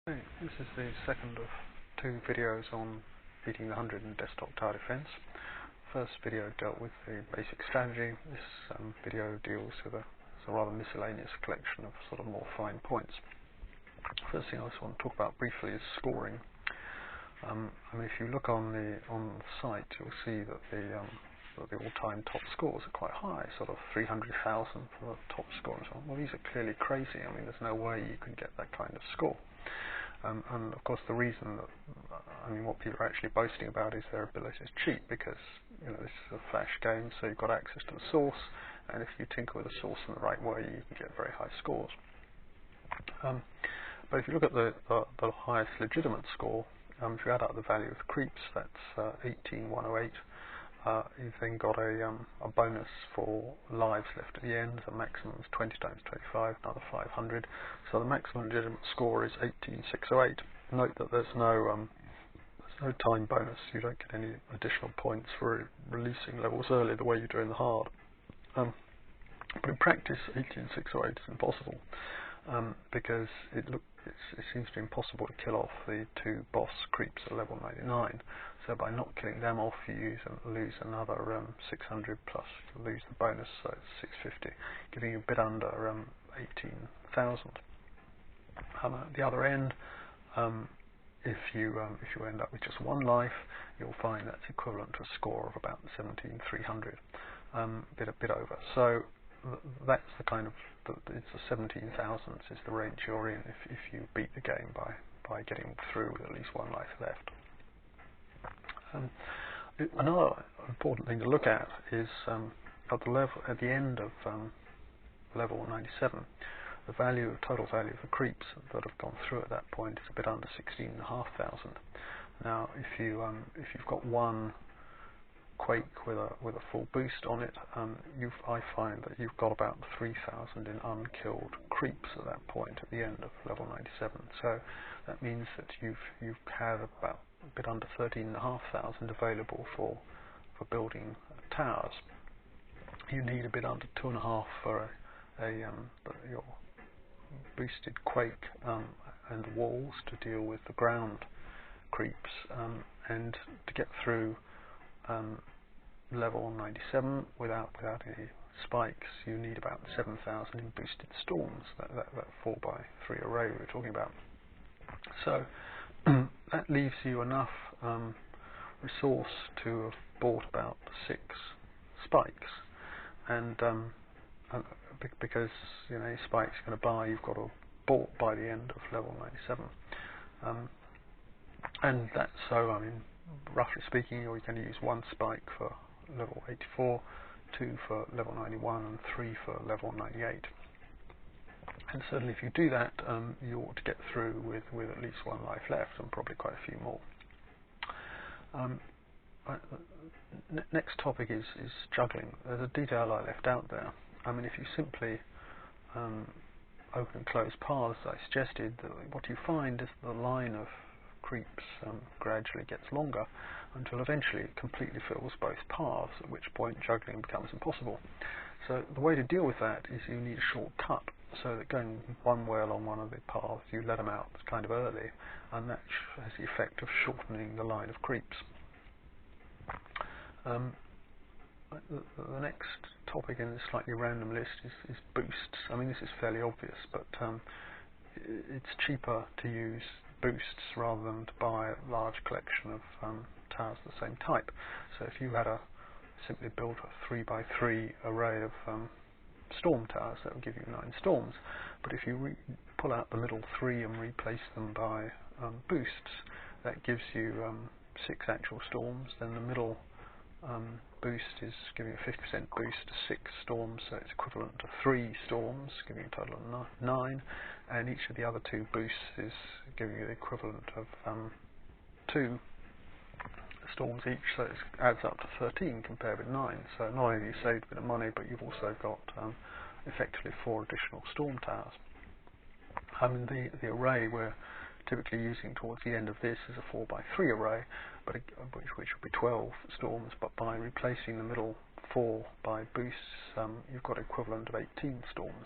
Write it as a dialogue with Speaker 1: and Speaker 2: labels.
Speaker 1: Hey, this is the second of two videos on beating the 100 in desktop tower defense. First video dealt with the basic strategy. This video deals with a rather miscellaneous collection of sort of more fine points. First thing I just want to talk about briefly is scoring. If you look on the site, you'll see that the all-time top scores are quite high, sort of 300,000 for the top score and so on. Well, these are clearly crazy. There's no way you can get that kind of score. And of course the reason that, what people are actually boasting about is their ability to cheat, because this is a flash game, so you've got access to the source, and if you tinker with the source in the right way, you can get very high scores. But if you look at the highest legitimate score, if you add up the value of the creeps, that's 18,108. You've then got a bonus for lives left at the end. The maximum is 20 times 25, another 500. So the maximum legitimate score is 18,608. Note that there's no time bonus. You don't get any additional points for releasing levels early the way you do in the hard. But in practice, 18,608 is impossible, because it seems to be impossible to kill off the two boss creeps at level 99. So by not killing them off, you lose another 600 plus you lose the bonus, so it's 650, giving you a bit under 18,000. At the other end, if you end up with just one life, you'll find that's equivalent to a score of about 17,300, a bit over. So that's the kind of, it's the 17,000 is the range you're in if you beat the game by getting through with at least one life left. Another important thing to look at is at the end of level 97, the total value of the creeps that have gone through at that point is a bit under 16,500. Now, if you've got one Quake with a full boost on it, I find that you've got about 3,000 in unkilled creeps at that point at the end of level 97. So that means that you've had about a bit under 13,500 available for building towers. You need a bit under 2.5 for your boosted Quake and walls to deal with the ground creeps, and to get through level 97 without any spikes, you need about 7,000 in boosted storms, that 4x3 array we were talking about. So that leaves you enough resource to have bought about 6 spikes, and because any spikes you're going to buy, you've got to have bought by the end of level 97, and that's so. Roughly speaking, you're going to use 1 spike for level 84, 2 for level 91, and 3 for level 98. And certainly if you do that, you ought to get through with at least 1 life left, and probably quite a few more. Next topic is juggling. There's a detail I left out there. If you simply open and close paths, I suggested that what you find is the line of creeps gradually gets longer until eventually it completely fills both paths, at which point juggling becomes impossible. So the way to deal with that is you need a shortcut, so that going one way along one of the paths, you let them out kind of early, and that has the effect of shortening the line of creeps. The next topic in this slightly random list is boosts. This is fairly obvious, but it's cheaper to use boosts rather than to buy a large collection of towers of the same type. So if you had simply built a 3x3 array of storm towers, that would give you 9 storms. But if you pull out the middle 3 and replace them by boosts, that gives you 6 actual storms. Then the middle boost is giving a 50% boost to 6 storms, so it's equivalent to 3 storms, giving a total of 9, and each of the other 2 boosts is giving you the equivalent of 2 storms each, so it adds up to 13 compared with 9. So not only have you saved a bit of money, but you've also got effectively 4 additional storm towers. The array we're typically using towards the end of this is a 4x3 array, but which will be 12 storms, but by replacing the middle 4 by boosts, you've got equivalent of 18 storms.